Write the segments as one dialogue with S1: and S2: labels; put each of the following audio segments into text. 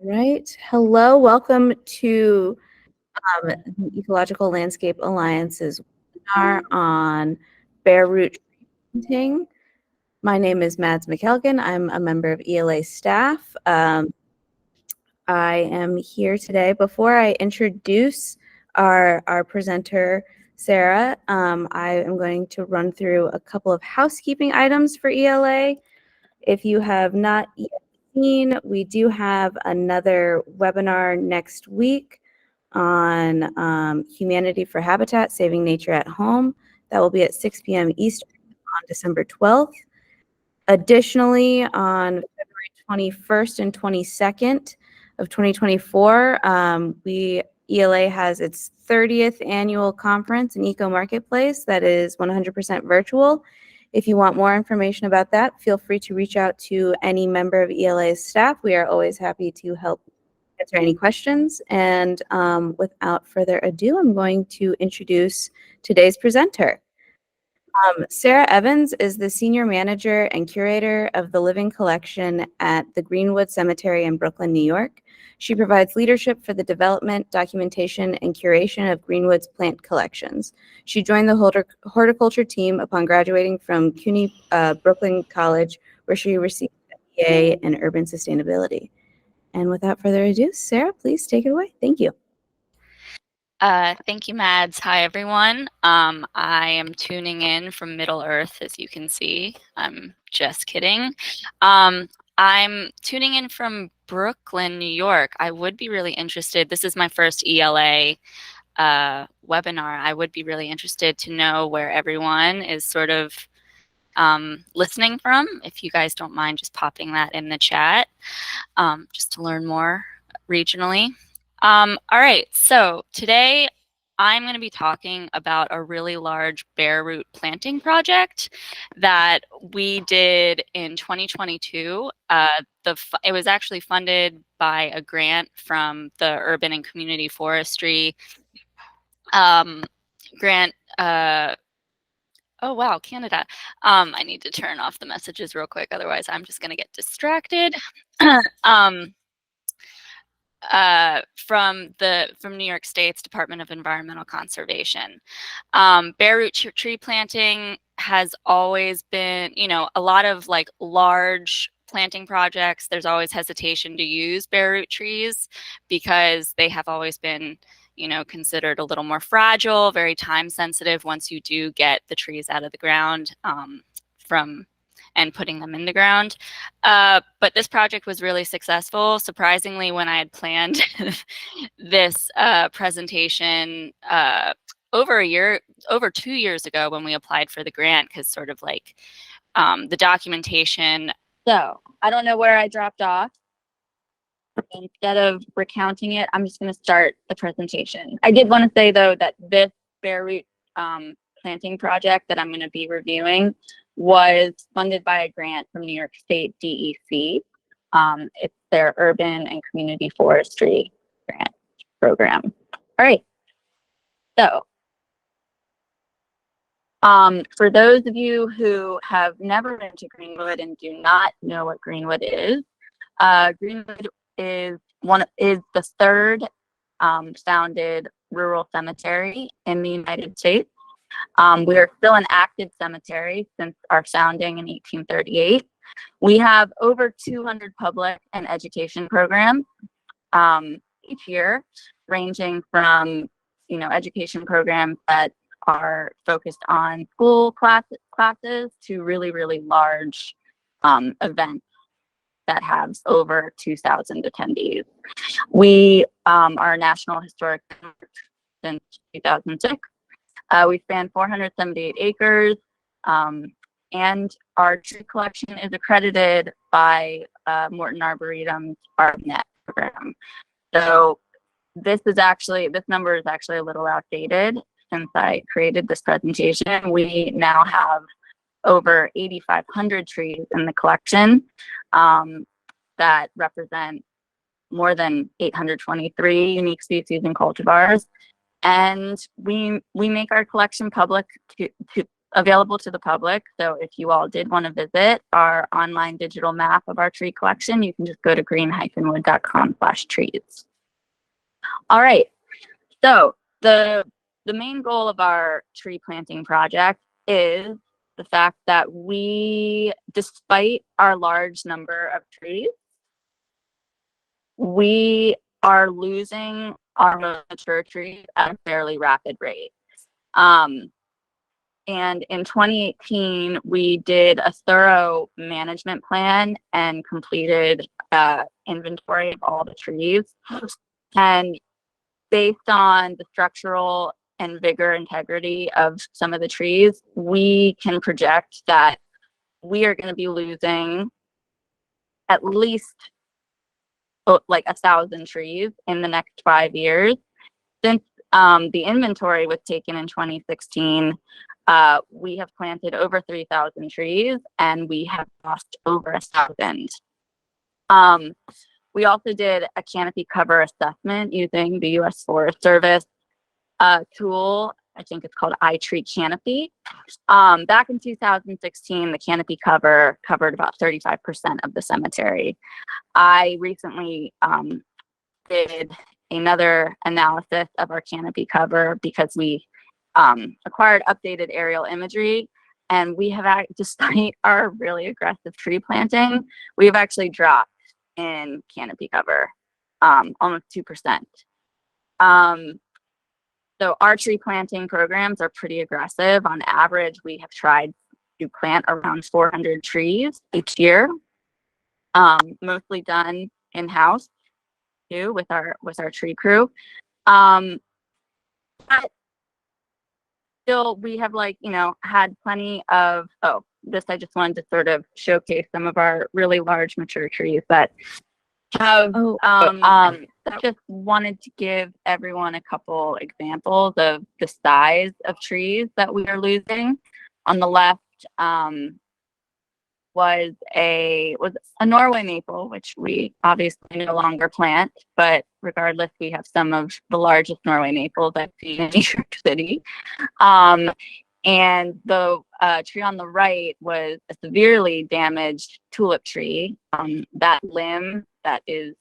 S1: Right. Hello, welcome to the Ecological Landscape Alliance's webinar on bare root tree planting. My name is Mads McKelgan. I'm a member of ELA staff. I am here today. Before I introduce our presenter, Sarah, I am going to run through a couple of housekeeping items for ELA. If you have not yet seen, we do have another webinar next week on Humanity for Habitat, Saving Nature at Home. That will be at 6 p.m. Eastern on December 12th. Additionally, on February 21st and 22nd of 2024, ELA has its 30th annual conference in Eco Marketplace that is 100% virtual. If you want more information about that, feel free to reach out to any member of ELA's staff. We are always happy to help answer any questions. And without further ado, I'm going to introduce today's presenter. Sara Evans is the Senior Manager and Curator of the Living Collection at the Greenwood Cemetery in Brooklyn, New York. She provides leadership for the development, documentation, and curation of Greenwood's plant collections. She joined the horticulture team upon graduating from CUNY Brooklyn College, where she received a BA in urban sustainability. And without further ado, Sara, please take it away. Thank you.
S2: Thank you, Mads. Hi, everyone. I am tuning in from Middle Earth, as you can see. I'm just kidding. I'm tuning in from Brooklyn, New York. I would be really interested. This is my first ELA webinar. I would be really interested to know where everyone is sort of listening from. If you guys don't mind just popping that in the chat, just to learn more regionally. All right, so today I'm going to be talking about a really large bare root planting project that we did in 2022. It was actually funded by a grant from the Urban and Community Forestry grant. Oh, wow, Canada. I need to turn off the messages real quick, otherwise I'm just going to get distracted. From New York State's Department of Environmental Conservation. Bare root tree planting has always been, a lot of like large planting projects, there's always hesitation to use bare root trees because they have always been, considered a little more fragile, very time sensitive once you do get the trees out of the ground and putting them in the ground. But this project was really successful. Surprisingly, when I had planned this presentation over 2 years ago when we applied for the grant, because sort of like the documentation. So I don't know where I dropped off. Instead of recounting it, I'm just going to start the presentation. I did want to say, though, that this bare root planting project that I'm going to be reviewing was funded by a grant from New York State DEC. It's their Urban and Community Forestry grant program. All right. So for those of you who have never been to Greenwood and do not know what Greenwood is the third founded rural cemetery in the United States. We are still an active cemetery since our founding in 1838. We have over 200 public and education programs each year, ranging from, education programs that are focused on school classes to really, really large events that have over 2,000 attendees. We are a National Historic Landmark since 2006. We span 478 acres, and our tree collection is accredited by Morton Arboretum's ArbNet program. So this number is actually a little outdated since I created this presentation. We now have over 8,500 trees in the collection that represent more than 823 unique species and cultivars. And we make our collection public available to the public. So if you all did want to visit our online digital map of our tree collection, you can just go to green-wood.com/trees. All right. So the main goal of our tree planting project is the fact that we, despite our large number of trees, we are losing our most mature trees at a fairly rapid rate. And in 2018, we did a thorough management plan and completed inventory of all the trees. And based on the structural and vigor integrity of some of the trees, we can project that we are going to be losing at least like 1,000 trees in the next 5 years. Since the inventory was taken in 2016, we have planted over 3,000 trees and we have lost over 1,000. We also did a canopy cover assessment using the U.S. Forest Service tool. I think it's called iTree Canopy. Back in 2016, the canopy cover covered about 35% of the cemetery. I recently did another analysis of our canopy cover because we acquired updated aerial imagery, and we have, despite our really aggressive tree planting, we have actually dropped in canopy cover, almost 2%. So our tree planting programs are pretty aggressive. On average, we have tried to plant around 400 trees each year, mostly done in-house too with our tree crew. But still, we have had plenty of, this I just wanted to sort of showcase some of our really large mature trees that have, just wanted to give everyone a couple examples of the size of trees that we are losing. On the left was a Norway maple, which we obviously no longer plant, but regardless, we have some of the largest Norway maples I've seen in New York City. And the tree on the right was a severely damaged tulip tree. That limb that is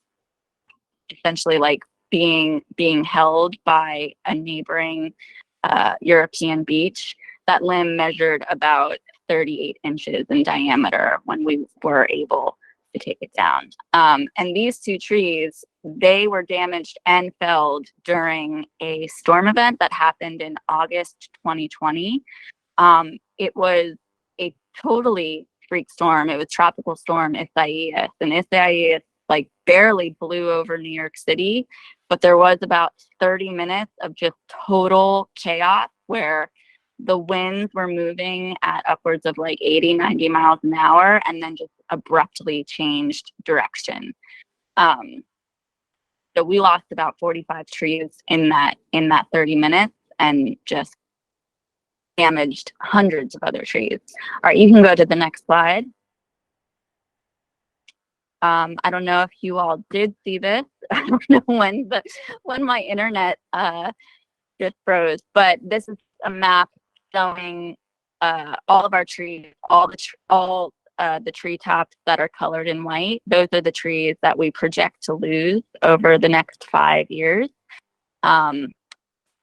S2: essentially like being held by a neighboring European beech. That limb measured about 38 inches in diameter when we were able to take it down. And these two trees, they were damaged and felled during a storm event that happened in August 2020. It was a totally freak storm. It was Tropical Storm Isaias, and Isaias like barely blew over New York City, but there was about 30 minutes of just total chaos where the winds were moving at upwards of like 80, 90 miles an hour and then just abruptly changed direction. So we lost about 45 trees in that 30 minutes and just damaged hundreds of other trees. All right, you can go to the next slide. I don't know if you all did see this. I don't know when my internet just froze, but this is a map showing all of our trees, all the treetops that are colored in white. Those are the trees that we project to lose over the next 5 years. All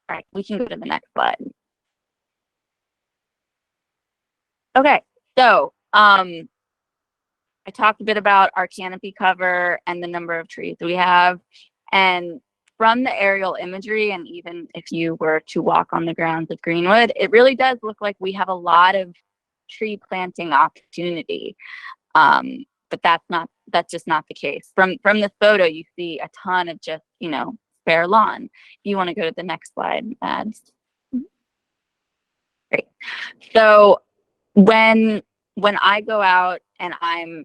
S2: right, we can go to the next slide. Okay, so I talked a bit about our canopy cover and the number of trees we have. And from the aerial imagery, and even if you were to walk on the grounds of Greenwood, it really does look like we have a lot of tree planting opportunity. But that's just not the case. From this photo, you see a ton of just, bare lawn. If you want to go to the next slide, Mads. Great. So when I go out and I'm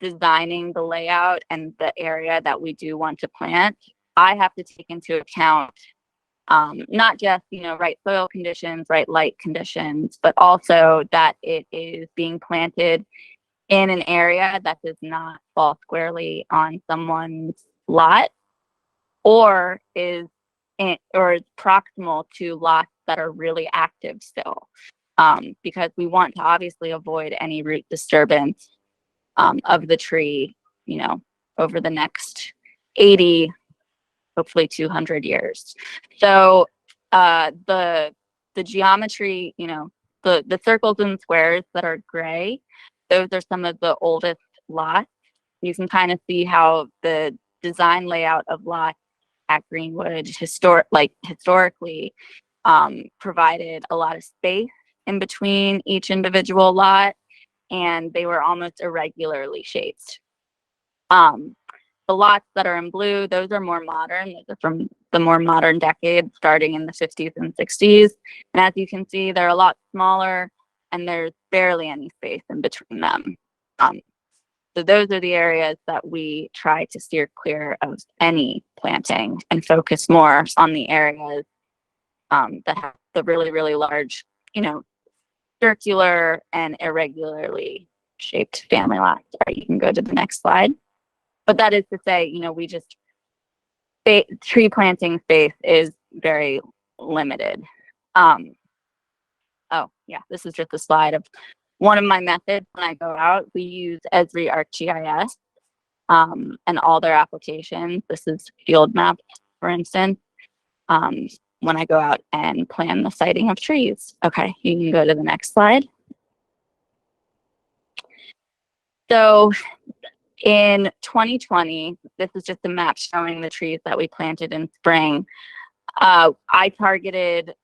S2: designing the layout and the area that we do want to plant, I have to take into account not just right soil conditions, right light conditions, but also that it is being planted in an area that does not fall squarely on someone's lot or is proximal to lots that are really active still. because we want to obviously avoid any root disturbance of the tree, over the next 80, hopefully 200 years. So the geometry, the circles and squares that are gray, those are some of the oldest lots. You can kind of see how the design layout of lots at Greenwood historically provided a lot of space in between each individual lot, and they were almost irregularly shaped. The lots that are in blue, those are more modern. Those are from the more modern decade, starting in the 50s and 60s. And as you can see, they're a lot smaller, and there's barely any space in between them. So those are the areas that we try to steer clear of any planting and focus more on the areas that have the really, really large, circular and irregularly shaped family lots. All right, you can go to the next slide. But that is to say, tree planting space is very limited. Oh yeah, this is just a slide of one of my methods when I go out. We use Esri ArcGIS and all their applications. This is Field Maps, for instance, when I go out and plan the siting of trees. Okay, you can go to the next slide. So in 2020, this is just a map showing the trees that we planted in spring. I targeted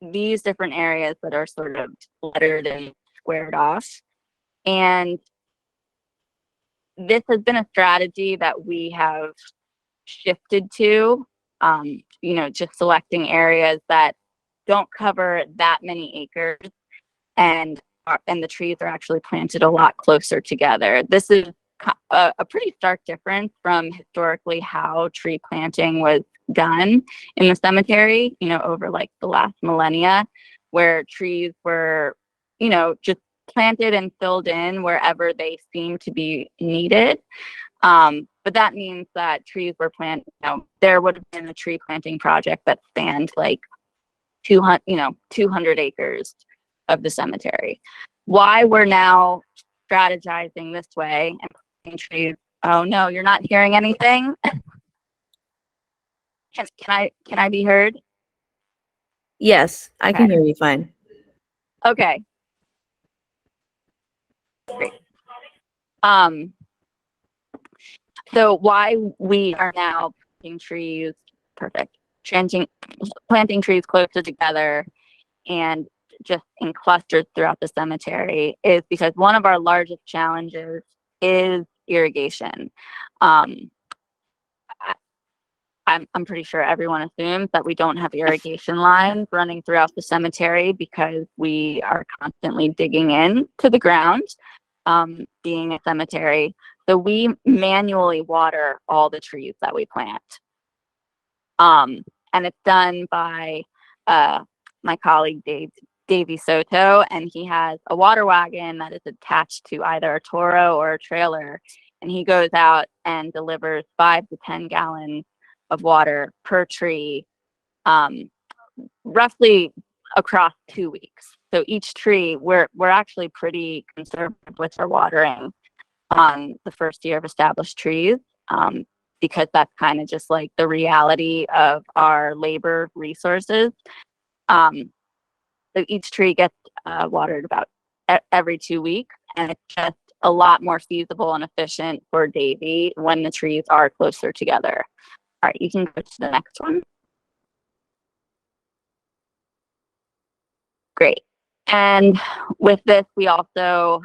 S2: these different areas that are sort of lettered and squared off. And this has been a strategy that we have shifted to, just selecting areas that don't cover that many acres, and the trees are actually planted a lot closer together. This is a pretty stark difference from historically how tree planting was done in the cemetery, over like the last millennia, where trees were, just planted and filled in wherever they seemed to be needed. But that means that trees were planted, there would have been a tree planting project that spanned like 200 acres of the cemetery. Why we're now strategizing this way and planting trees. Oh no, you're not hearing anything. Can I be heard?
S1: Yes, I
S2: Okay.
S1: can hear you fine.
S2: Okay. Great. So why we are now planting trees, perfect. Planting trees closer together and just in clusters throughout the cemetery is because one of our largest challenges is irrigation. I'm pretty sure everyone assumes that we don't have irrigation lines running throughout the cemetery because we are constantly digging in to the ground, being a cemetery. So we manually water all the trees that we plant. And it's done by my colleague Davey Soto, and he has a water wagon that is attached to either a Toro or a trailer, and he goes out and delivers 5 to 10 gallons of water per tree, roughly across 2 weeks. So each tree, we're actually pretty conservative with our watering on the first year of established trees, because that's kind of just like the reality of our labor resources. So each tree gets watered about every 2 weeks, and it's just a lot more feasible and efficient for Davy when the trees are closer together. All right, you can go to the next one. Great. And with this, we also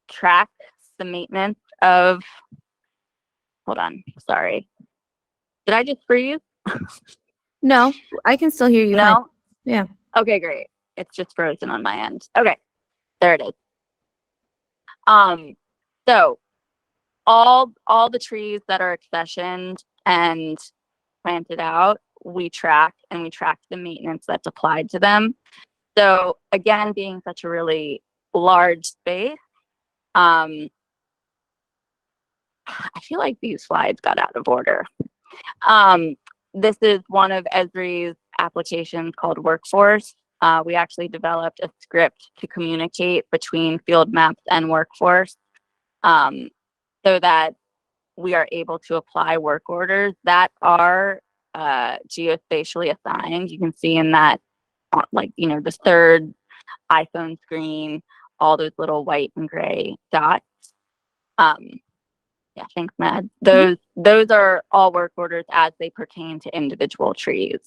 S2: track the maintenance of, hold on, sorry. Did I just freeze?
S1: No, I can still hear you fine.
S2: No?
S1: Yeah.
S2: Okay, great. It's just frozen on my end. Okay, there it is. So all the trees that are accessioned and planted out, we track, and we track the maintenance that's applied to them. So again, being such a really large space, I feel like these slides got out of order. This is one of Esri's applications called Workforce. We actually developed a script to communicate between field maps and workforce, so that we are able to apply work orders that are geospatially assigned. You can see in that, like, the third iPhone screen, all those little white and gray dots. Yeah, thanks, Matt. Those are all work orders as they pertain to individual trees.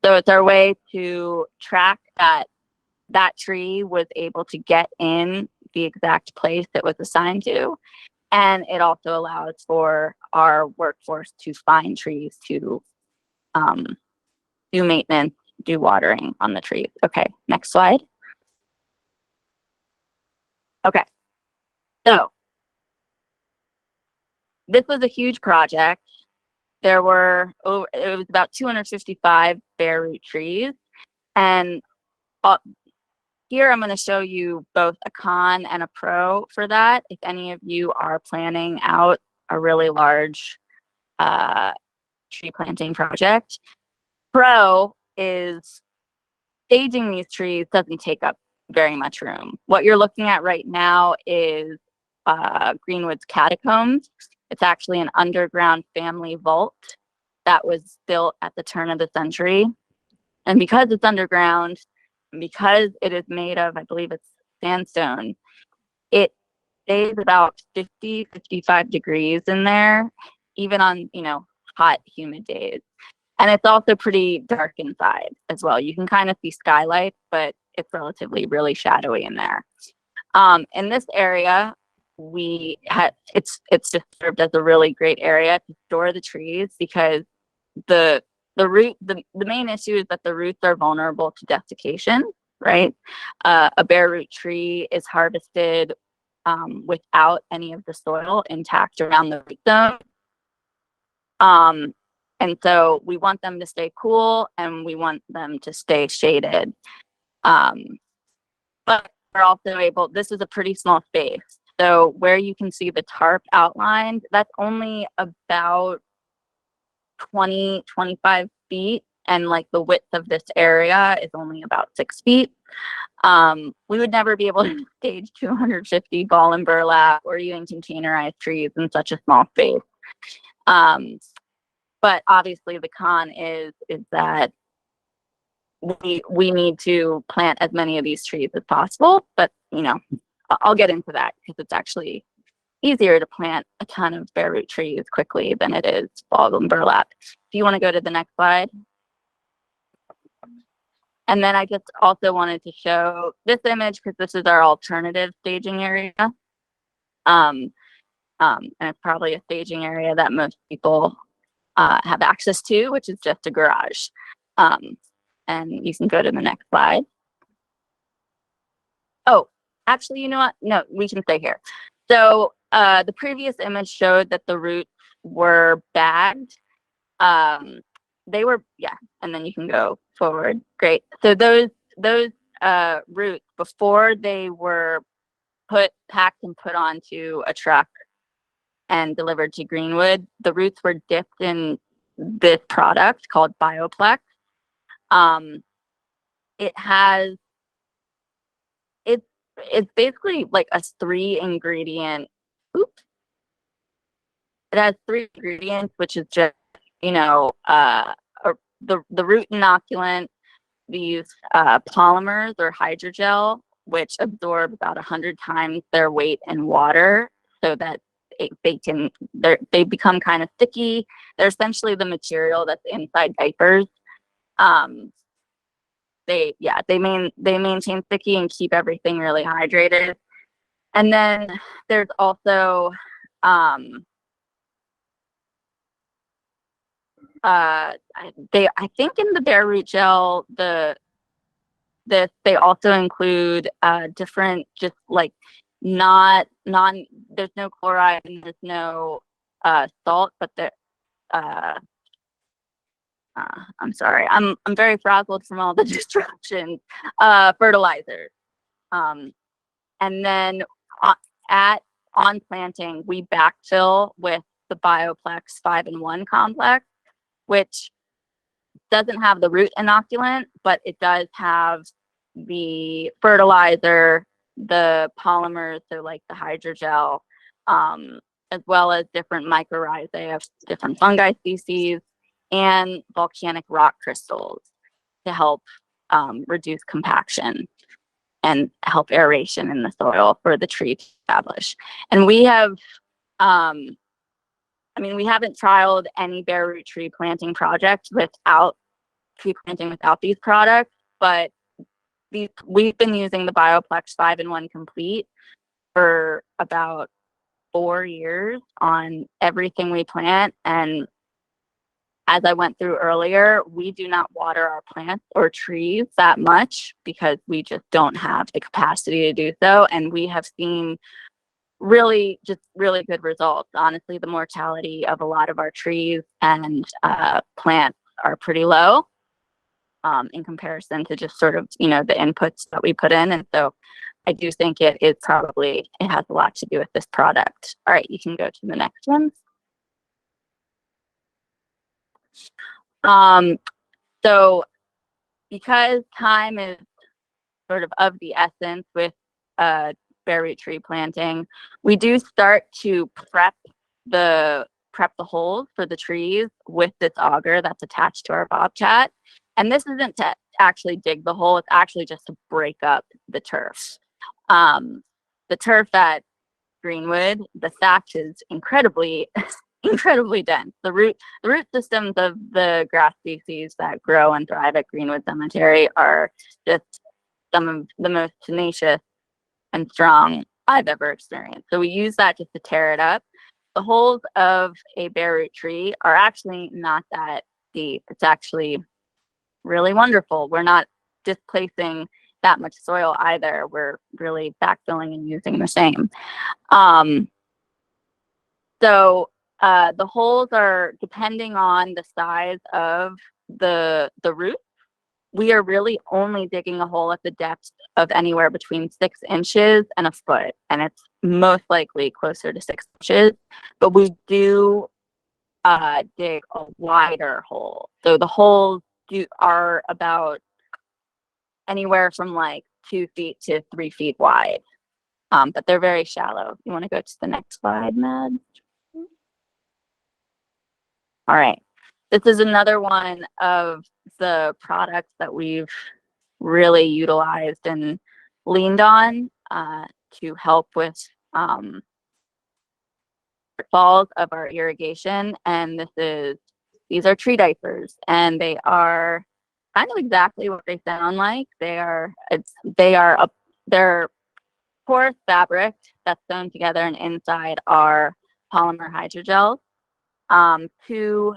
S2: So it's our way to track that tree was able to get in the exact place it was assigned to. And it also allows for our workforce to find trees to do maintenance, do watering on the trees. Okay, next slide. Okay, so this was a huge project. It was about 255 bare root trees. And here I'm going to show you both a con and a pro for that. If any of you are planning out a really large tree planting project. Pro is staging these trees doesn't take up very much room. What you're looking at right now is Greenwood's catacombs. It's actually an underground family vault that was built at the turn of the century. And because it's underground, and because it is made of, I believe it's sandstone, it stays about 50, 55 degrees in there, even on, hot, humid days. And it's also pretty dark inside as well. You can kind of see skylights, but it's relatively really shadowy in there. In this area, it's just served as a really great area to store the trees, because the main issue is that the roots are vulnerable to desiccation, right? A bare root tree is harvested without any of the soil intact around the root zone. And so we want them to stay cool and we want them to stay shaded. But we're also this is a pretty small space. So where you can see the tarp outlined, that's only about 20, 25 feet. And like the width of this area is only about 6 feet. We would never be able to stage 250 ball and burlap or even containerized trees in such a small space. But obviously the con is that we need to plant as many of these trees as possible. But, I'll get into that because it's actually easier to plant a ton of bare root trees quickly than it is ball and burlap. Do you want to go to the next slide? And then I just also wanted to show this image because this is our alternative staging area. And it's probably a staging area that most people have access to, which is just a garage. And you can go to the next slide. Oh, actually, you know what? No, we can stay here. So the previous image showed that the roots were bagged. They were, yeah, and then you can go forward. Great. So those roots, before they were packed and put onto a truck and delivered to Greenwood, the roots were dipped in this product called Bioplex. It's basically like a 3-ingredient. Oops. It has 3 ingredients, which is just the root inoculant, these polymers or hydrogel, which absorb about 100 times their weight in water, so that they become kind of sticky. They're essentially the material that's inside diapers. They maintain sticky and keep everything really hydrated. And then there's also I think in the bare root gel, they also include different, just like there's no chloride and there's no salt, but I'm sorry, I'm very frazzled from all the disruptions. Fertilizers. And then on planting, we backfill with the Bioplex 5-in-1 complex, which doesn't have the root inoculant, but it does have the fertilizer, the polymers, so like the hydrogel, as well as different mycorrhizae of different fungi species and volcanic rock crystals to help reduce compaction and help aeration in the soil for the tree to establish. And we have, we haven't trialed any bare root tree planting project without these products, but we've been using the Bioplex 5-in-1 Complete for about 4 years on everything we plant. And as I went through earlier, we do not water our plants or trees that much because we just don't have the capacity to do so. And we have seen really good results. Honestly, the mortality of a lot of our trees and plants are pretty low in comparison to just sort of, the inputs that we put in. And so I do think it has a lot to do with this product. All right, you can go to the next one. So because time is sort of the essence with bare root tree planting, we do start to prep the holes for the trees with this auger that's attached to our bobcat. And this isn't to actually dig the hole, it's actually just to break up the turf. The turf at Greenwood, the thatch is incredibly dense. The root systems of the grass species that grow and thrive at Greenwood Cemetery are just some of the most tenacious and strong I've ever experienced. So we use that just to tear it up. The holes of a bare root tree are actually not that deep. It's actually really wonderful. We're not displacing that much soil either. We're really backfilling and using the same. So the holes are depending on the size of the root. We are really only digging a hole at the depth of anywhere between 6 inches and a foot, and it's most likely closer to 6 inches. But we do dig a wider hole. So the holes are about anywhere from like 2 feet to 3 feet wide, but they're very shallow. You want to go to the next slide, Mad? All right. This is another one of the products that we've really utilized and leaned on to help with falls of our irrigation. And these are tree diapers, and they are kind of exactly what they sound like. They're porous fabric that's sewn together, and inside are polymer hydrogels to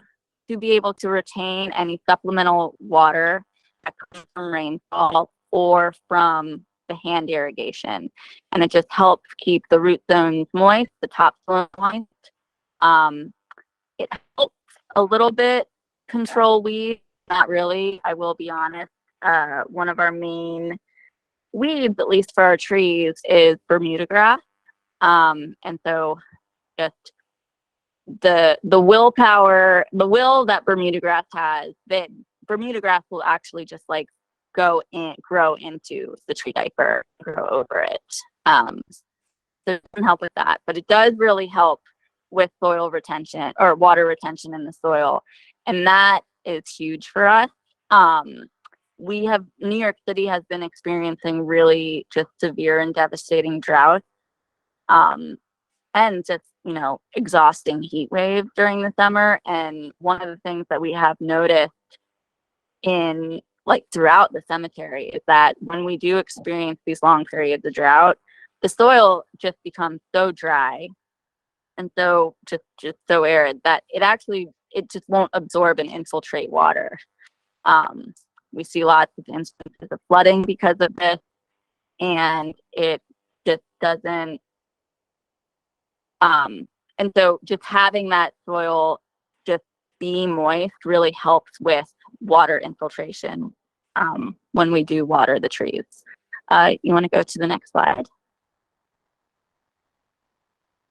S2: be able to retain any supplemental water that comes from rainfall or from the hand irrigation. And it just helps keep the root zones moist, the topsoil moist. It helps a little bit control weeds, not really, I will be honest. One of our main weeds, at least for our trees, is Bermuda grass. And so just the will that Bermuda grass has, that Bermuda grass will actually just like grow into the tree diaper, grow over it. So it doesn't help with that, but it does really help with soil retention or water retention in the soil, and that is huge for us. New York City has been experiencing really just severe and devastating drought, and just exhausting heat waves during the summer. And one of the things that we have noticed in throughout the cemetery is that when we do experience these long periods of drought, the soil just becomes so dry and so just so arid that it just won't absorb and infiltrate water. We see lots of instances of flooding because of this, and it just doesn't. And so just having that soil just be moist really helps with water infiltration when we do water the trees. You want to go to the next slide?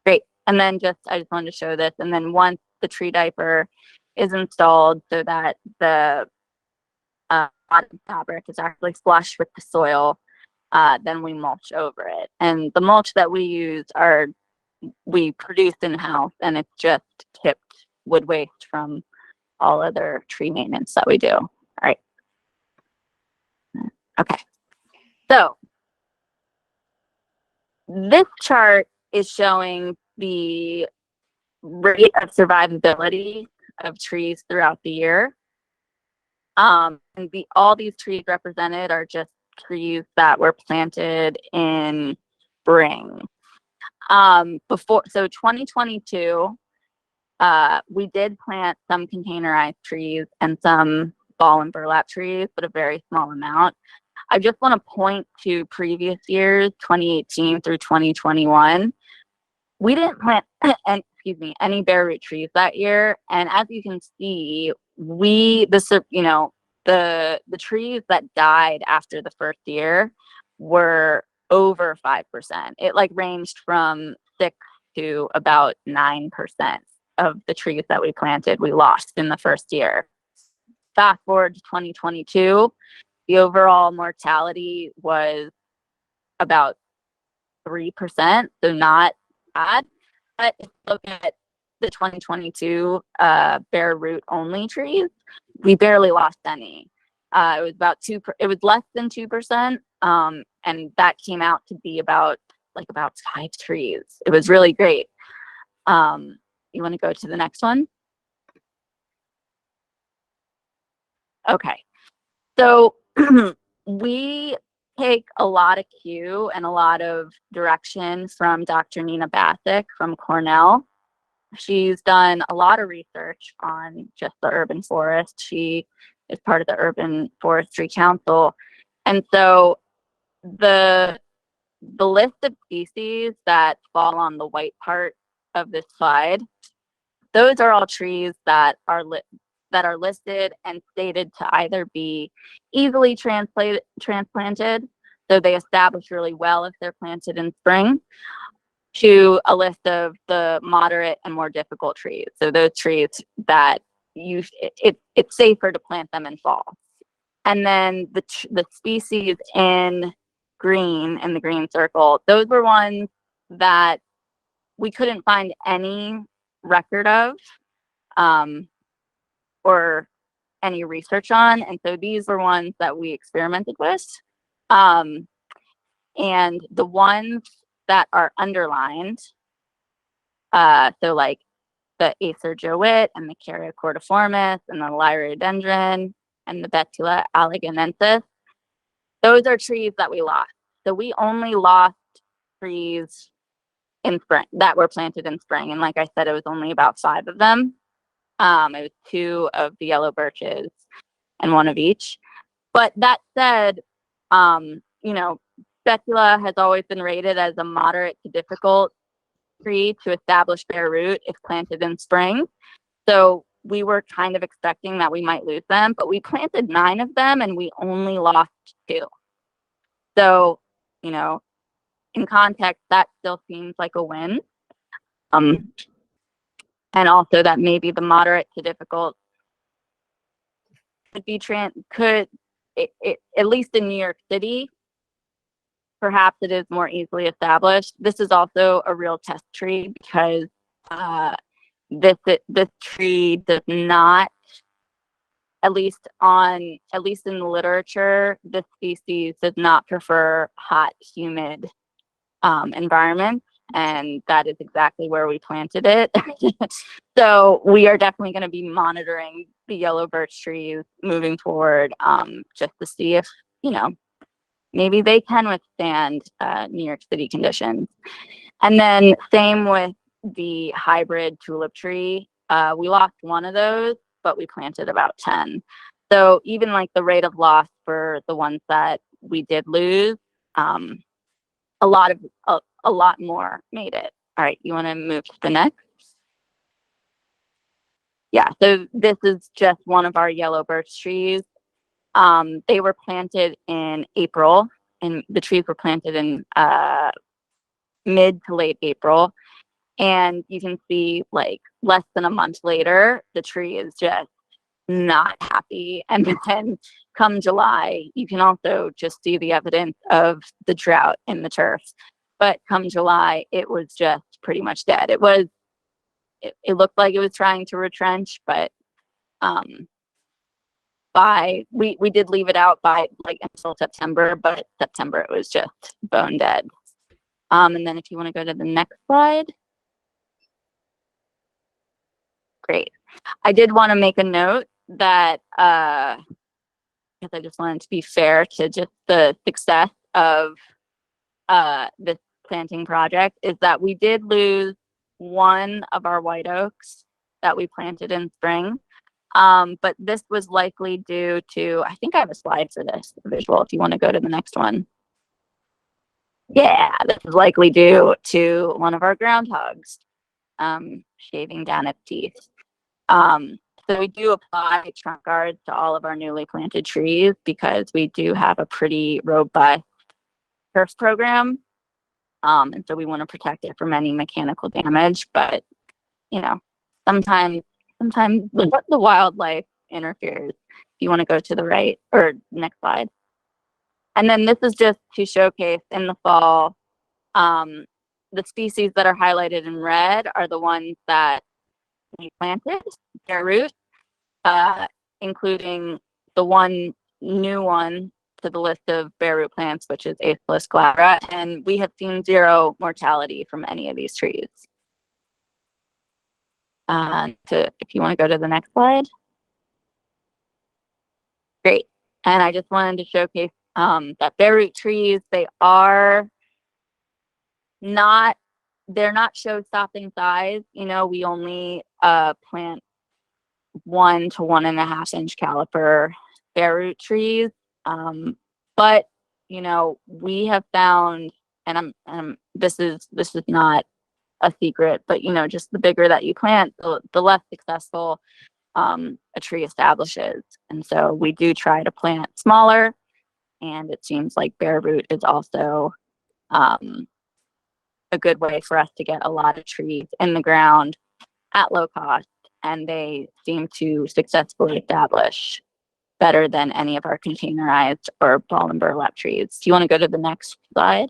S2: Great. And then I just wanted to show this. And then once the tree diaper is installed so that the bottom fabric is actually flush with the soil. Then we mulch over it. And the mulch that we use we produce in-house, and it's just chipped wood waste from all other tree maintenance that we do. All right. Okay. So this chart is showing the rate of survivability of trees throughout the year. And all these trees represented are just trees that were planted in spring. So 2022, we did plant some containerized trees and some ball and burlap trees, but a very small amount. I just want to point to previous years, 2018 through 2021. We didn't plant any bare root trees that year. And as you can see, the trees that died after the first year were over 5%. It like ranged from 6 to about 9% of the trees that we planted we lost in the first year. Fast forward to 2022, the overall mortality was about 3%, so not bad. But if you look at the 2022 bare root only trees, we barely lost any. It was about it was less than 2%, and that came out to be about 5 trees. It was really great. You want to go to the next one? Okay. So we take a lot of cue and a lot of direction from Dr. Nina Bassick from Cornell. She's done a lot of research on just the urban forest. She is part of the Urban Forestry Council. And so the list of species that fall on the white part of this slide, those are all trees that are listed and stated to either be easily transplanted, so they establish really well if they're planted in spring, to a list of the moderate and more difficult trees. So those trees that it's safer to plant them in fall. And then the species in green, in the green circle, those were ones that we couldn't find any record of or any research on. And so these were ones that we experimented with. And the ones that are underlined, so like the Acer Jowett and the Carycordiformis and the Liriodendron and the Betula alleganensis, those are trees that we lost. So we only lost trees in spring that were planted in spring. And like I said, it was only about 5 of them. It was 2 of the yellow birches and 1 of each. But that said, Betula has always been rated as a moderate to difficult tree to establish bare root if planted in spring. So we were kind of expecting that we might lose them, but we planted 9 of them and we only lost 2. So, in context, that still seems like a win. And also that maybe the moderate to difficult could be at least in New York City, perhaps it is more easily established. This is also a real test tree because this tree does not, at least in the literature, this species does not prefer hot, humid environments, and that is exactly where we planted it. So we are definitely going to be monitoring the yellow birch trees moving forward, just to see if maybe they can withstand New York City conditions. And then same with the hybrid tulip tree. We lost 1 of those, but we planted about 10. So even like the rate of loss for the ones that we did lose, a lot more made it. All right, you want to move to the next? Yeah, so this is just one of our yellow birch trees. They were planted in April, and the trees were planted in mid to late April. And you can see like less than a month later, the tree is just not happy. And then come July, you can also just see the evidence of the drought in the turf. But come July, it was just pretty much dead. It looked like it was trying to retrench, but we did leave it out by like until September, but September it was just bone dead. And then if you want to go to the next slide. Great. I did want to make a note that because I just wanted to be fair to just the success of this planting project, is that we did lose one of our white oaks that we planted in spring. But this was likely due to, I think I have a slide for this visual if you want to go to the next one. Yeah, this is likely due to one of our groundhogs shaving down its teeth. So we do apply trunk guards to all of our newly planted trees because we do have a pretty robust turf program. And so we want to protect it from any mechanical damage, but you know, sometimes the wildlife interferes. If you want to go to the right or next slide. And then this is just to showcase in the fall, the species that are highlighted in red are the ones that we planted, their root, including the one new one to the list of bare root plants, which is Aeschylus glabra, and we have seen 0 mortality from any of these trees. If you want to go to the next slide. Great. And I just wanted to showcase that bare root trees, they're not show-stopping size. You know, we only plant 1 to 1.5 inch caliper bare root trees. But you know, we have found, and this is not a secret, but you know, just the bigger that you plant, the less successful a tree establishes. And so we do try to plant smaller, and it seems like bare root is also a good way for us to get a lot of trees in the ground at low cost, and they seem to successfully establish better than any of our containerized or ball and burlap trees. Do you want to go to the next slide?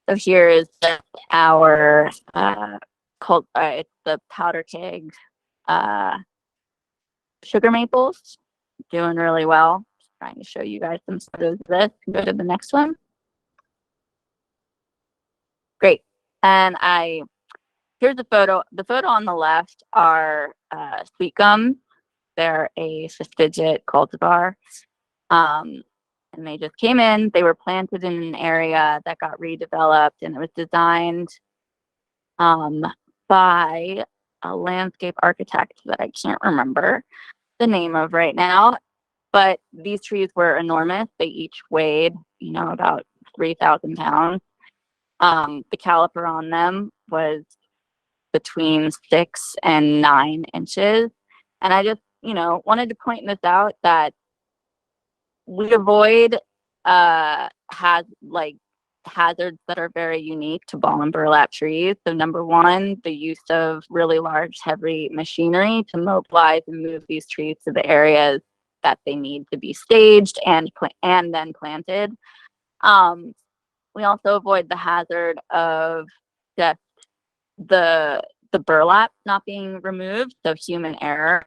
S2: So here is our it's the powder keg sugar maples, doing really well. Just trying to show you guys some photos of this. Go to the next one. Great. And here's the photo. The photo on the left are sweet gums. They're a 5th digit cultivar. And they just came in. They were planted in an area that got redeveloped, and it was designed by a landscape architect that I can't remember the name of right now. But these trees were enormous. They each weighed, you know, about 3,000 pounds. The caliper on them was between 6 and 9 inches. And I just, you know, wanted to point this out that we avoid hazards that are very unique to ball and burlap trees. So number one, the use of really large, heavy machinery to mobilize and move these trees to the areas that they need to be staged and then planted. We also avoid the hazard of just the burlap not being removed, so human error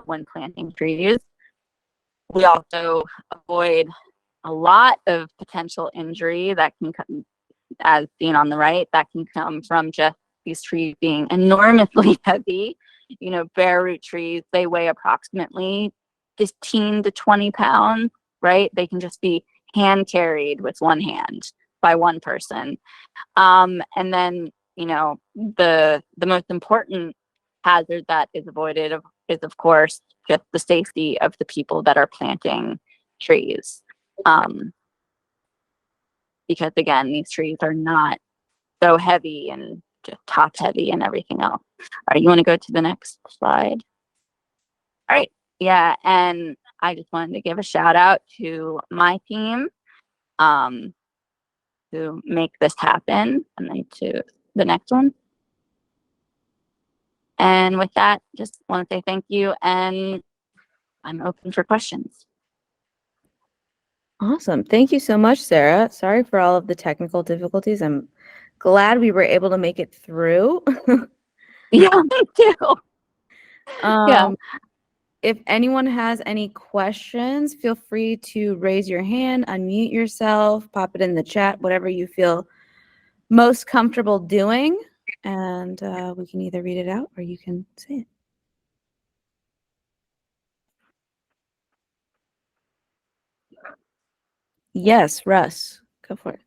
S2: when planting trees. We also avoid a lot of potential injury that can come, as seen on the right, that can come from just these trees being enormously heavy. You know, bare root trees, they weigh approximately 15 to 20 pounds, right? They can just be hand carried with one hand by one person. And then, you know, the most important hazard that is avoided is, of course, just the safety of the people that are planting trees. Because again, these trees are not so heavy and just top heavy and everything else. All right, you want to go to the next slide? All right, yeah, and I just wanted to give a shout out to my team to make this happen. And then to the next one. And with that, just want to say thank you, and I'm open for questions.
S1: Awesome. Thank you so much, Sarah. Sorry for all of the technical difficulties. I'm glad we were able to make it through.
S2: Yeah, me too. Yeah.
S1: If anyone has any questions, feel free to raise your hand, unmute yourself, pop it in the chat, whatever you feel most comfortable doing. And we can either read it out or you can say it. Yes, Russ, go for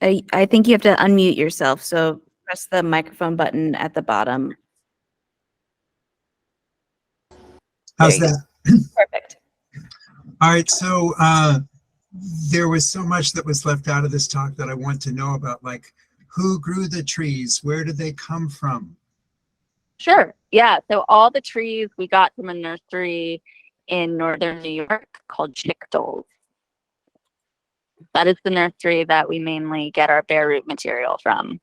S1: it. I think you have to unmute yourself. So press the microphone button at the bottom.
S3: How's that?
S1: Perfect.
S3: All right, so there was so much that was left out of this talk that I want to know about, like who grew the trees? Where did they come from?
S2: Sure. Yeah. So all the trees we got from a nursery in northern New York called Chickdoles. That is the nursery that we mainly get our bare root material from.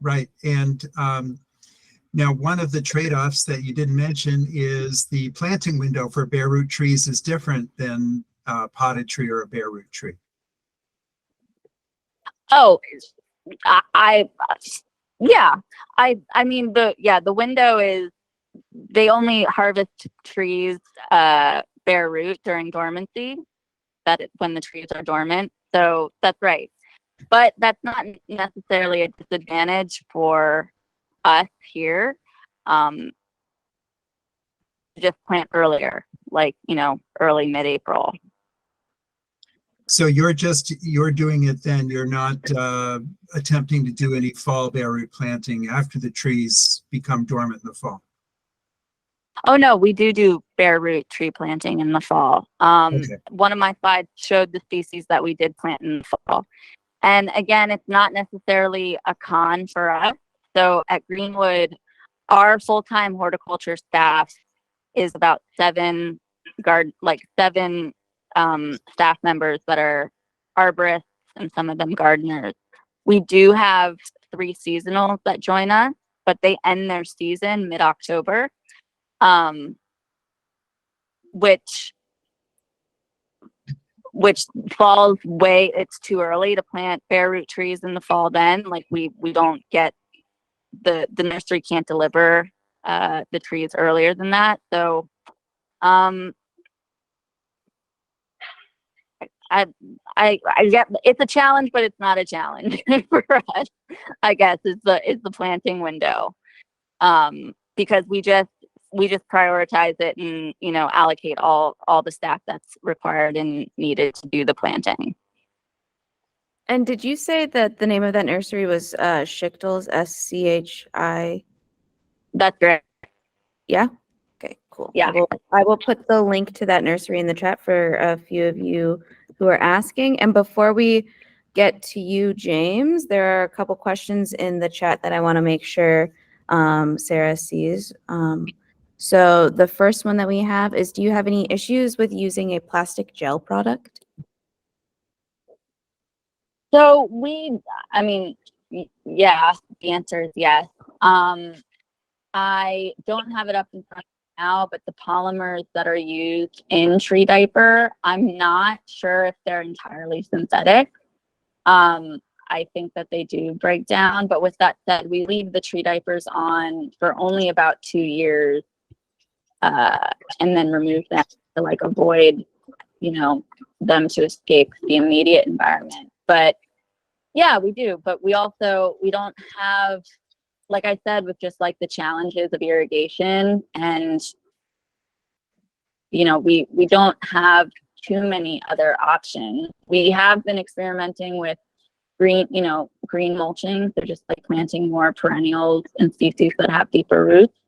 S3: Right. And now one of the trade-offs that you didn't mention is the planting window for bare root trees is different than a potted tree or a bare root tree.
S2: Oh, I mean, the window is, they only harvest trees bare root during dormancy, when the trees are dormant. So that's right. But that's not necessarily a disadvantage for us here. Just plant earlier, like, early mid-April.
S3: So you're doing it then, you're not attempting to do any fall bare root planting after the trees become dormant in the fall?
S2: Oh no, we do bare root tree planting in the fall.
S3: Okay.
S2: One of my slides showed the species that we did plant in the fall. And again, it's not necessarily a con for us. So at Greenwood, our full-time horticulture staff is about seven staff members that are arborists and some of them gardeners. We do have 3 seasonals that join us, but they end their season mid-October, which falls it's too early to plant bare root trees in the fall. Then, like, we don't get the nursery can't deliver the trees earlier than that. So I get, it's a challenge, but it's not a challenge for us, I guess, is the planting window, because we just prioritize it and allocate all the staff that's required and needed to do the planting.
S1: And did you say that the name of that nursery was Schichtel's, SCHI?
S2: That's right.
S1: Yeah. Okay, cool.
S2: Yeah.
S1: I will put the link to that nursery in the chat for a few of you who are asking. And before we get to you, James, there are a couple questions in the chat that I want to make sure Sarah sees. So the first one that we have is, do you have any issues with using a plastic gel product?
S2: So yeah, the answer is yes. I don't have it up in front of me now, but the polymers that are used in tree diaper, I'm not sure if they're entirely synthetic. I think that they do break down, but with that said, we leave the tree diapers on for only about 2 years, and then remove them to avoid, them to escape the immediate environment. But yeah, we do. But we don't have, like I said, with just the challenges of irrigation, and we don't have too many other options. We have been experimenting with green mulching. So just planting more perennials and species that have deeper roots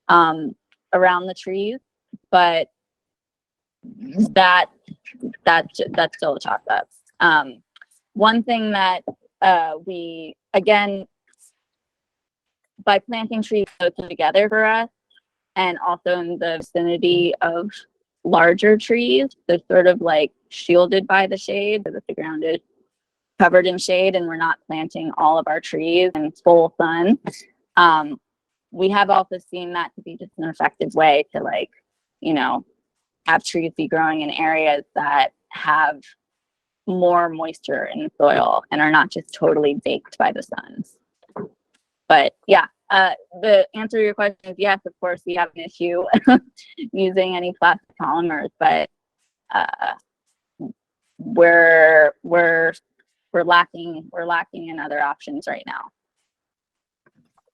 S2: around the trees. But that's still a chalk up. One thing that we, again, by planting trees closer together for us, and also in the vicinity of larger trees, they're sort of shielded by the shade, so that the ground is covered in shade, and we're not planting all of our trees in full sun.
S4: we have also seen that to be just an effective way to, like, you know, have trees be growing in areas that have more moisture in the soil and are not just totally baked by the suns. But yeah, the answer to your question is yes, of course, we have an issue using any plastic polymers, but we're lacking in other options right now.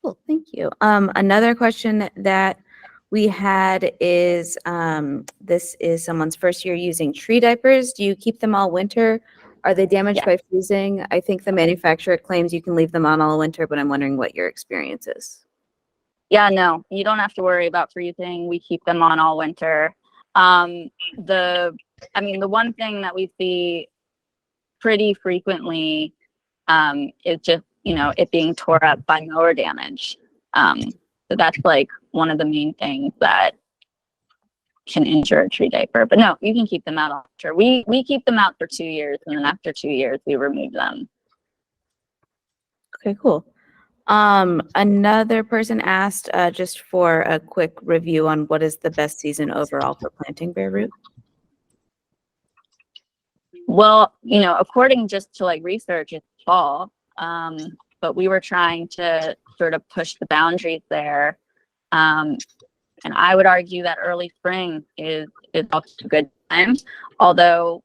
S1: Cool, thank you. Another question that we had is, this is someone's first year using tree diapers. Do you keep them all winter? Are they damaged by freezing? I think the manufacturer claims you can leave them on all winter, but I'm wondering what your experience is.
S4: Yeah, no, you don't have to worry about freezing. We keep them on all winter. The one thing that we see pretty frequently is just, you know, it being tore up by mower damage. So that's like one of the main things that can injure a tree diaper. But no, you can keep them out after. We keep them out for 2 years, and then after 2 years, we remove them.
S1: Okay, cool. Another person asked just for a quick review on what is the best season overall for planting bare root.
S4: Well, you know, according just to like research, it's fall. But we were trying to sort of push the boundaries there. And I would argue that early spring is also a good time. Although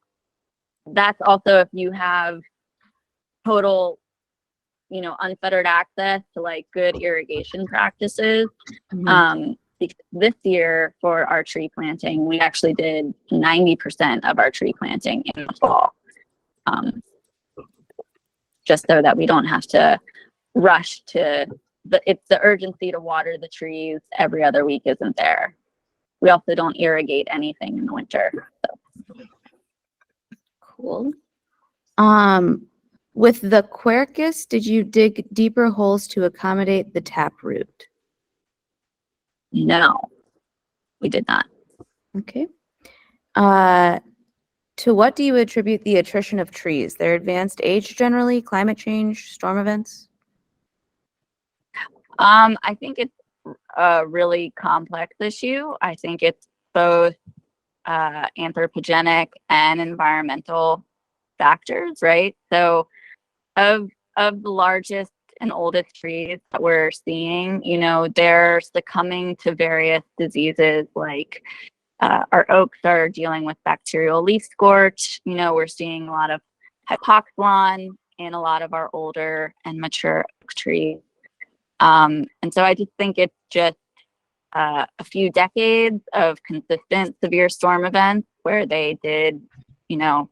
S4: that's also if you have total, you know, unfettered access to like good irrigation practices. Because this year for our tree planting, we actually did 90% of our tree planting in the fall. Just so that we don't have to rush to it's the urgency to water the trees every other week isn't there. We also don't irrigate anything in the winter. So.
S1: Cool. With the quercus, did you dig deeper holes to accommodate the taproot?
S4: No, we did not.
S1: Okay. To what do you attribute the attrition of trees? Their advanced age generally, climate change, storm events?
S4: I think it's a really complex issue. I think it's both anthropogenic and environmental factors, right? So of the largest and oldest trees that we're seeing, you know, they're succumbing to various diseases like our oaks are dealing with bacterial leaf scorch. You know, we're seeing a lot of hypoxylon in a lot of our older and mature oak trees. And so I just think it's just a few decades of consistent severe storm events where they did, you know,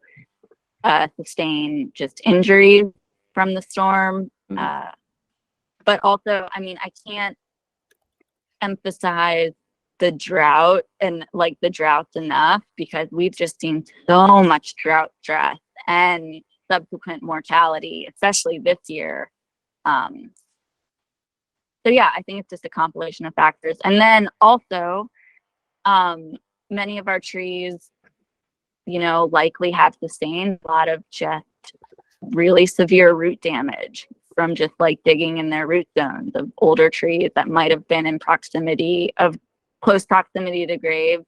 S4: sustain just injuries from the storm. But also, I mean, I can't emphasize the drought and like the droughts enough because we've just seen so much drought stress and subsequent mortality, especially this year. So yeah, I think it's just a compilation of factors. And then also, many of our trees, you know, likely have sustained a lot of just really severe root damage from just like digging in their root zones of older trees that might have been in close proximity to graves,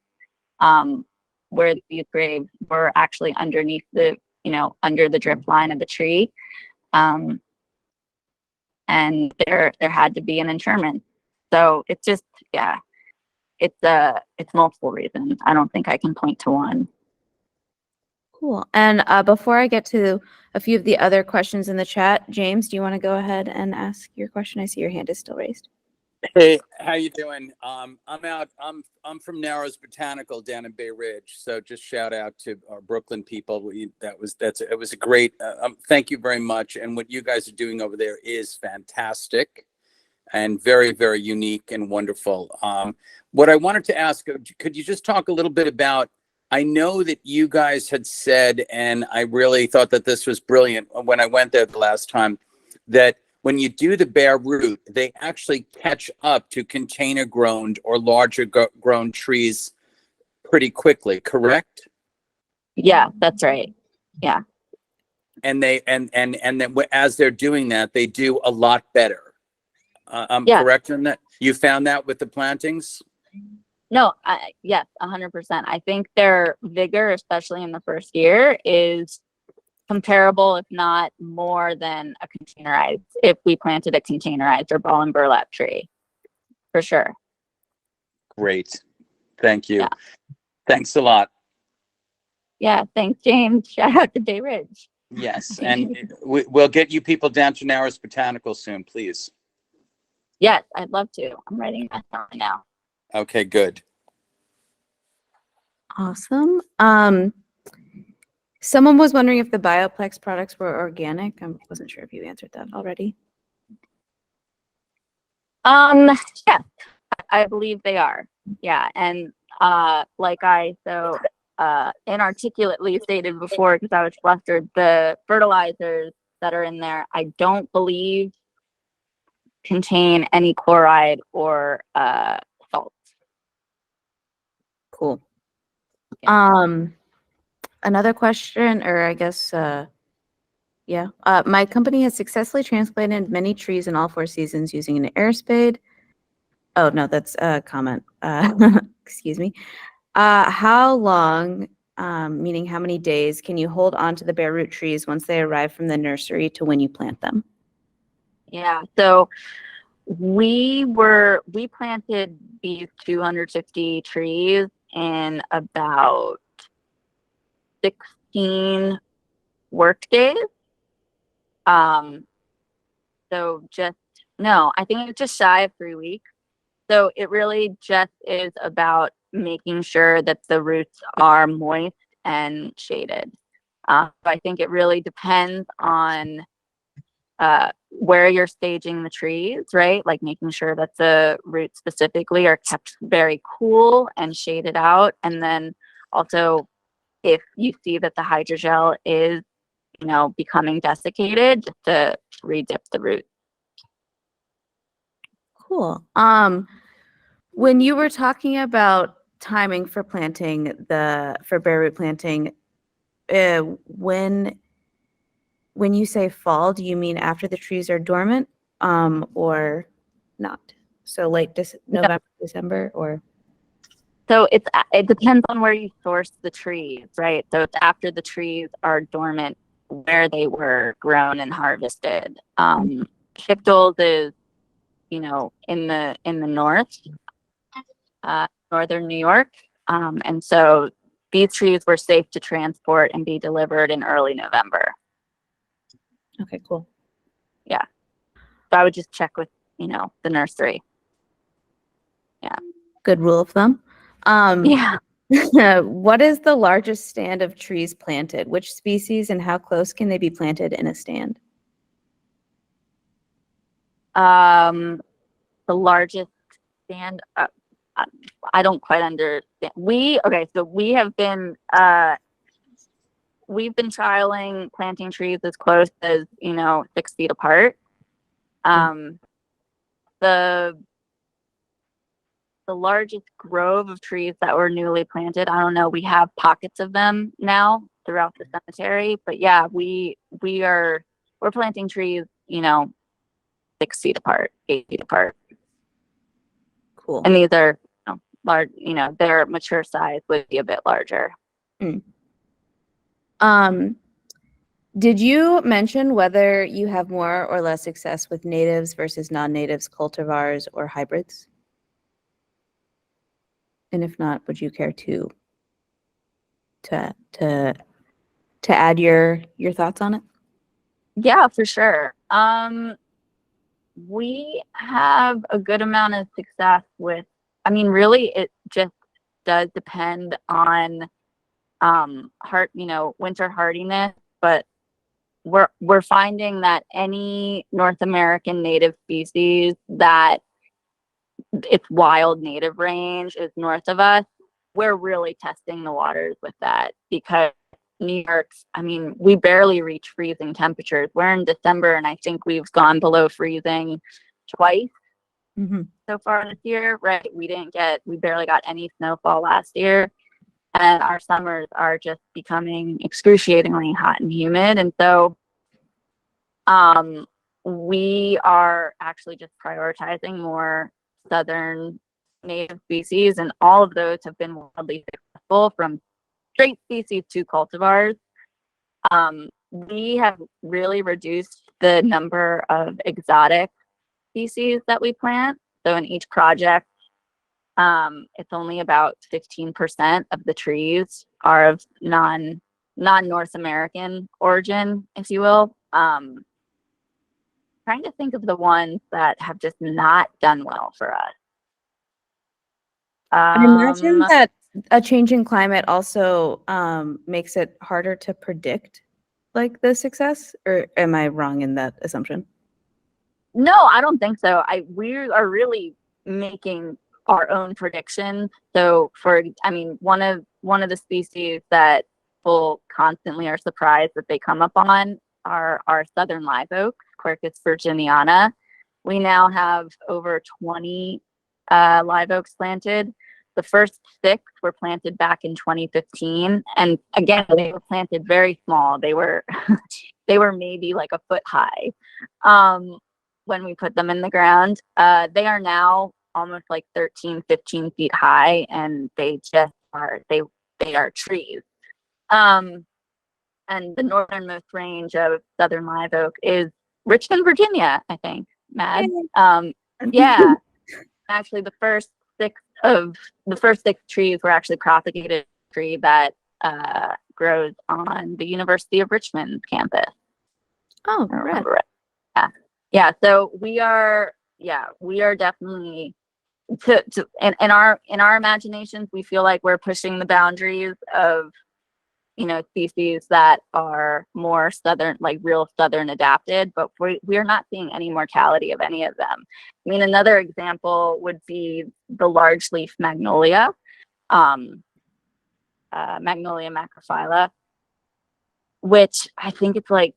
S4: where these graves were actually underneath the, you know, under the drip line of the tree. And there had to be an interment. So it's just, yeah, it's multiple reasons. I don't think I can point to one.
S1: Cool. And before I get to a few of the other questions in the chat, James, do you want to go ahead and ask your question? I see your hand is still raised.
S5: Hey, how you doing? I'm from Narrows Botanical down in Bay Ridge, so just shout out to our Brooklyn people. It was a great. Thank you very much, and what you guys are doing over there is fantastic, and very, very unique and wonderful. What I wanted to ask, could you just talk a little bit about? I know that you guys had said, and I really thought that this was brilliant when I went there the last time, that when you do the bare root, they actually catch up to container grown or larger grown trees pretty quickly, correct?
S4: Yeah, that's right. Yeah.
S5: And they and then as they're doing that, they do a lot better. I'm correct in that. You found that with the plantings?
S4: No, yes, 100%. I think their vigor, especially in the first year, is comparable, if not more than a containerized, if we planted a containerized or ball and burlap tree, for sure.
S5: Great. Thank you.
S4: Yeah.
S5: Thanks a lot.
S4: Yeah, thanks, James. Shout out to Bay Ridge.
S5: Yes, and we'll get you people down to Narrows Botanical soon, please.
S4: Yes, I'd love to. I'm writing that down right now.
S5: Okay, good.
S1: Awesome. Someone was wondering if the Bioplex products were organic. I wasn't sure if you answered that already.
S4: Yeah, I believe they are. Yeah, and like I so inarticulately stated before, because I was flustered, the fertilizers that are in there, I don't believe contain any chloride or salt.
S1: Cool.
S4: Yeah.
S1: Another question, or I guess, yeah. My company has successfully transplanted many trees in all 4 seasons using an air spade. Oh, no, that's a comment. Excuse me. How long, meaning how many days, can you hold on to the bare root trees once they arrive from the nursery to when you plant them?
S4: Yeah, so we planted these 250 trees in about 16 work days. So just, no, I think it's just shy of 3 weeks. So it really just is about making sure that the roots are moist and shaded. So I think it really depends on where you're staging the trees, right? Like making sure that the roots specifically are kept very cool and shaded out. And then also, if you see that the hydrogel is, becoming desiccated, just to re-dip the root.
S1: Cool. When you were talking about timing for planting for bare root planting, when you say fall, do you mean after the trees are dormant, or not? So late November, December, or?
S4: So it depends on where you source the trees, right? So it's after the trees are dormant, where they were grown and harvested. Shipdol's is, in the north, northern New York, and so these trees were safe to transport and be delivered in early November.
S1: Okay, cool.
S4: Yeah, so I would just check with the nursery. Yeah,
S1: good rule of thumb.
S4: Yeah.
S1: What is the largest stand of trees planted? Which species and how close can they be planted in a stand?
S4: The largest stand. I don't quite understand. So we have been we've been trialing planting trees as close as 6 feet apart. The largest grove of trees that were newly planted, I don't know, we have pockets of them now throughout the cemetery, but yeah, we're planting trees 6 feet apart, 8 feet apart.
S1: Cool.
S4: And these are large, their mature size would be a bit larger.
S1: Did you mention whether you have more or less success with natives versus non-natives, cultivars, or hybrids? And if not, would you care to add your thoughts on it?
S4: Yeah, for sure. We have a good amount of success with, really it just does depend on winter hardiness, but we're finding that any North American native species that its wild native range is north of us, we're really testing the waters with that, because New York's, we barely reach freezing temperatures. We're in December and I think we've gone below freezing twice so far this year, right? We barely got any snowfall last year, and our summers are just becoming excruciatingly hot and humid. And so we are actually just prioritizing more southern native species, and all of those have been wildly successful, from straight species to cultivars. We have really reduced the number of exotic species that we plant. So in each project, it's only about 15% of the trees are of non-North American origin, if you will. Trying to think of the ones that have just not done well for us.
S1: I imagine that a changing climate also makes it harder to predict like the success, or am I wrong in that assumption?
S4: No, I don't think so. We are really making our own predictions. So one of the species that people constantly are surprised that they come up on are our southern live oak, Quercus virginiana. We now have over 20 live oaks planted. The first 6 were planted back in 2015, and again, they were planted very small. They were they were maybe like a foot high when we put them in the ground. They are now almost like 13, 15 feet high, and they just are they are trees. And the northernmost range of southern live oak is Richmond, Virginia, I think. Mad. Yeah. Actually, the first 6 trees were actually propagated tree that grows on the University of Richmond campus.
S1: Oh,
S4: I remember it. Yeah. So we are definitely in our imaginations, we feel like we're pushing the boundaries of species that are more southern, like real southern adapted, but we are not seeing any mortality of any of them. I mean, another example would be the large leaf magnolia, Magnolia macrophylla, which I think it's like,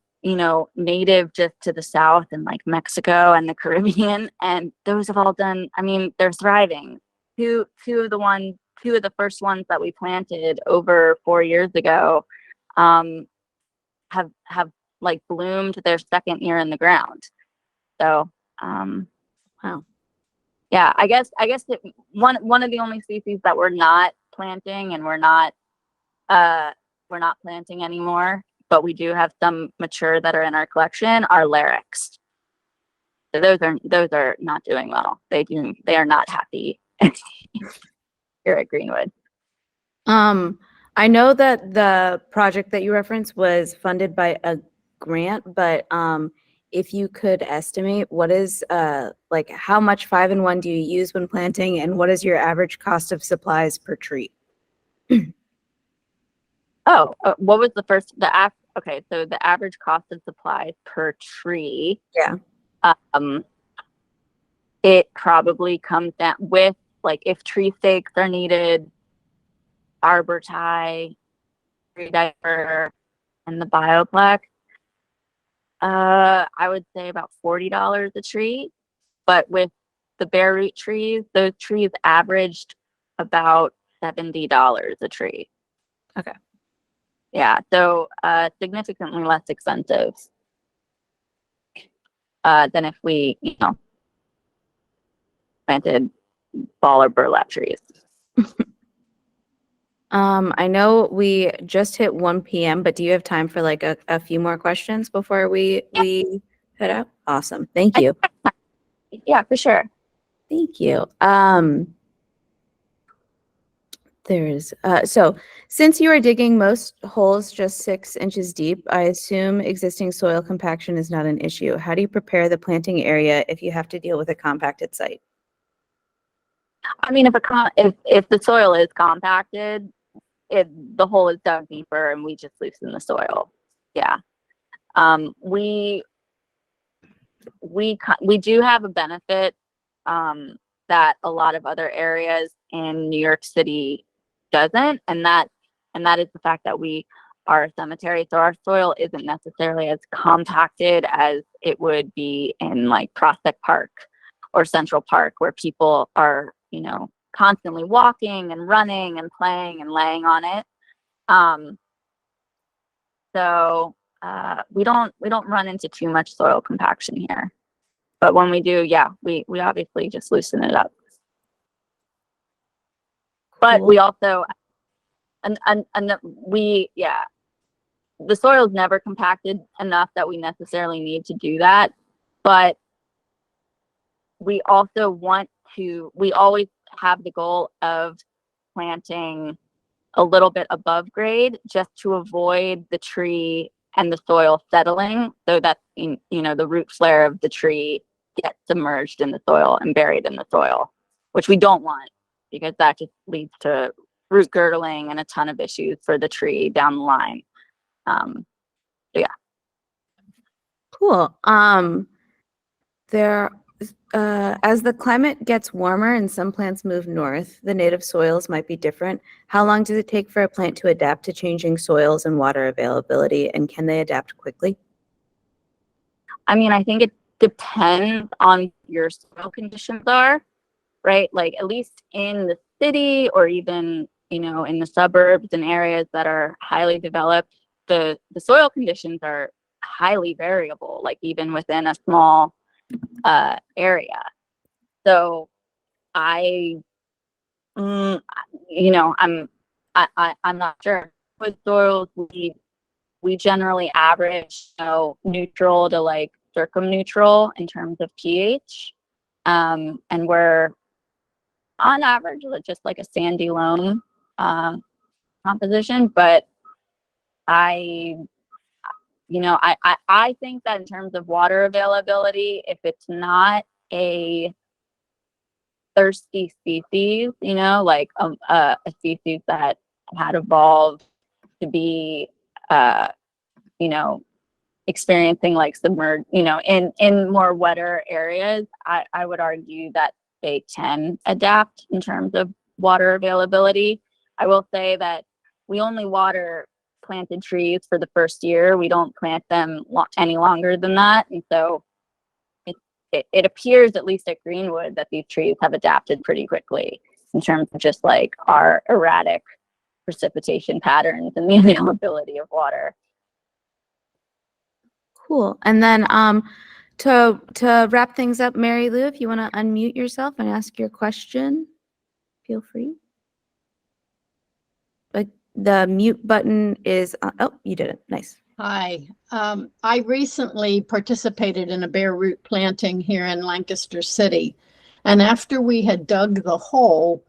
S4: native just to the South and like Mexico and the Caribbean. And those have all done, I mean, they're thriving. Two of the first ones that we planted over 4 years ago have like bloomed their second year in the ground. So
S1: wow.
S4: Yeah, I guess that one of the only species that we're not planting, and we're not planting anymore, but we do have some mature that are in our collection, are larix. So those are not doing well. They are not happy here at Greenwood.
S1: I know that the project that you referenced was funded by a grant, but if you could estimate, what is like how much 5-in-1 do you use when planting, and what is your average cost of supplies per tree?
S4: What was the first? Okay, so the average cost of supplies per tree.
S1: Yeah.
S4: It probably comes down with, like, if tree stakes are needed, arbor tie, tree diaper, and the bioplex. I would say about $40 a tree, but with the bare root trees, those trees averaged about $70 a tree.
S1: Okay.
S4: Yeah, so significantly less expensive than if we, planted ball or burlap trees.
S1: I know we just hit 1 p.m., but do you have time for like a few more questions before we head out? Awesome. Thank you.
S4: Yeah, for sure.
S1: Thank you. So since you are digging most holes just 6 inches deep, I assume existing soil compaction is not an issue. How do you prepare the planting area if you have to deal with a compacted site?
S4: I mean, if the soil is compacted, the hole is dug deeper, and we just loosen the soil. Yeah. We do have a benefit that a lot of other areas in New York City doesn't, and that is the fact that we are a cemetery, so our soil isn't necessarily as compacted as it would be in like Prospect Park or Central Park, where people are, constantly walking and running and playing and laying on it. So we don't run into too much soil compaction here, but when we do, yeah, we obviously just loosen it up. But
S1: Cool.
S4: we also, and yeah, the soil is never compacted enough that we necessarily need to do that. But we also we always have the goal of planting a little bit above grade just to avoid the tree and the soil settling, so that the root flare of the tree gets submerged in the soil and buried in the soil, which we don't want, because that just leads to root girdling and a ton of issues for the tree down the line. So yeah.
S1: Cool. There, as the climate gets warmer and some plants move north, the native soils might be different. How long does it take for a plant to adapt to changing soils and water availability, and can they adapt quickly?
S4: I mean, I think it depends on your soil conditions are, right? Like, at least in the city, or even, in the suburbs and areas that are highly developed, the soil conditions are highly variable, like even within a small area. So I'm not sure. With soils, we generally average, neutral to like circumneutral in terms of pH, and we're on average just like a sandy loam composition. But I think that in terms of water availability, if it's not a thirsty species, like a species that had evolved to be, experiencing like submerged, in more wetter areas, I would argue that they can adapt in terms of water availability. I will say that we only water planted trees for the first year. We don't plant them any longer than that. And so it appears, at least at Greenwood, that these trees have adapted pretty quickly in terms of just like our erratic precipitation patterns and the availability of water.
S1: Cool. And then to wrap things up, Mary Lou, if you want to unmute yourself and ask your question, feel free. But the mute button is oh, you did it. Nice.
S6: Hi. I recently participated in a bare root planting here in Lancaster City. And after we had dug the hole,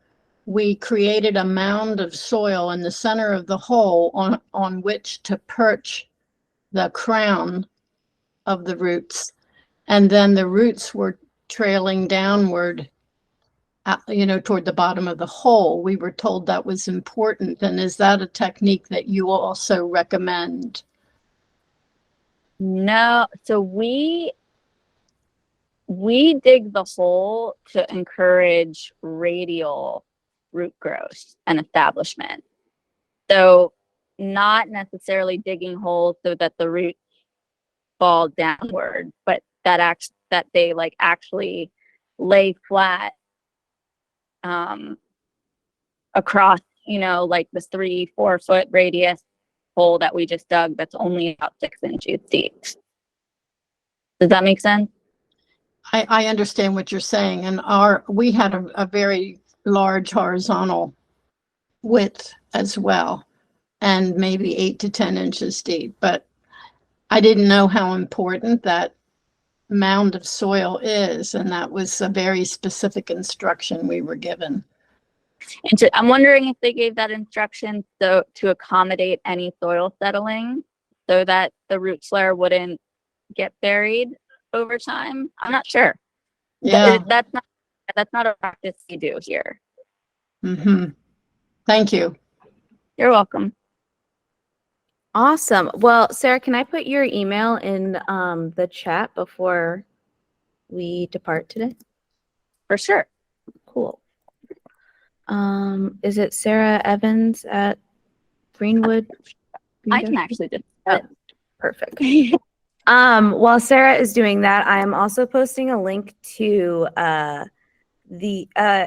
S6: we created a mound of soil in the center of the hole on which to perch the crown of the roots. And then the roots were trailing downward, toward the bottom of the hole. We were told that was important. And is that a technique that you also recommend?
S4: No, so we dig the hole to encourage radial root growth and establishment. So not necessarily digging holes so that the roots fall downward, but that they like actually lay flat across, like this 3-4 foot radius hole that we just dug that's only about 6 inches deep. Does that make sense?
S6: I understand what you're saying. And we had a very large horizontal width as well, and maybe 8 to 10 inches deep. But I didn't know how important that mound of soil is. And that was a very specific instruction we were given.
S4: And I'm wondering if they gave that instruction to accommodate any soil settling so that the root flare wouldn't get buried over time. I'm not sure.
S6: Yeah.
S4: That's not a practice we do here.
S6: Mm-hmm. Thank you.
S4: You're welcome.
S1: Awesome. Well, Sarah, can I put your email in the chat before we depart today?
S4: For sure.
S1: Cool. Is it Sara Evans at Greenwood?
S4: I can actually just
S1: Perfect. While Sarah is doing that, I am also posting a link to an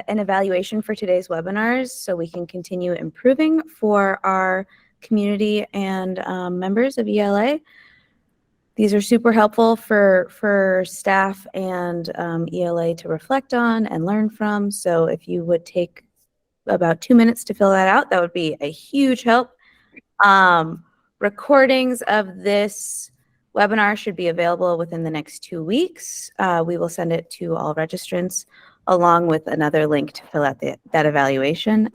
S1: evaluation for today's webinars, so we can continue improving for our community and members of ELA. These are super helpful for staff and ELA to reflect on and learn from. So if you would take about 2 minutes to fill that out, that would be a huge help. Recordings of this webinar should be available within the next 2 weeks. We will send it to all registrants along with another link to fill out that evaluation.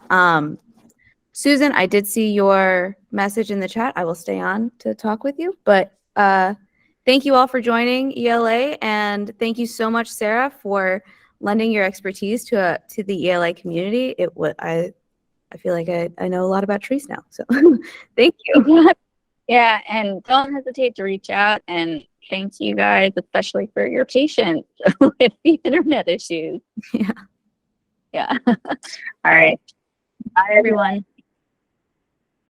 S1: Susan, I did see your message in the chat. I will stay on to talk with you, but thank you all for joining ELA, and thank you so much, Sarah, for lending your expertise to the ELA community. I feel like I know a lot about trees now, so thank you.
S4: Yeah, and don't hesitate to reach out, and thank you guys, especially for your patience with the internet issues.
S1: Yeah.
S4: Yeah. All right. Bye, everyone.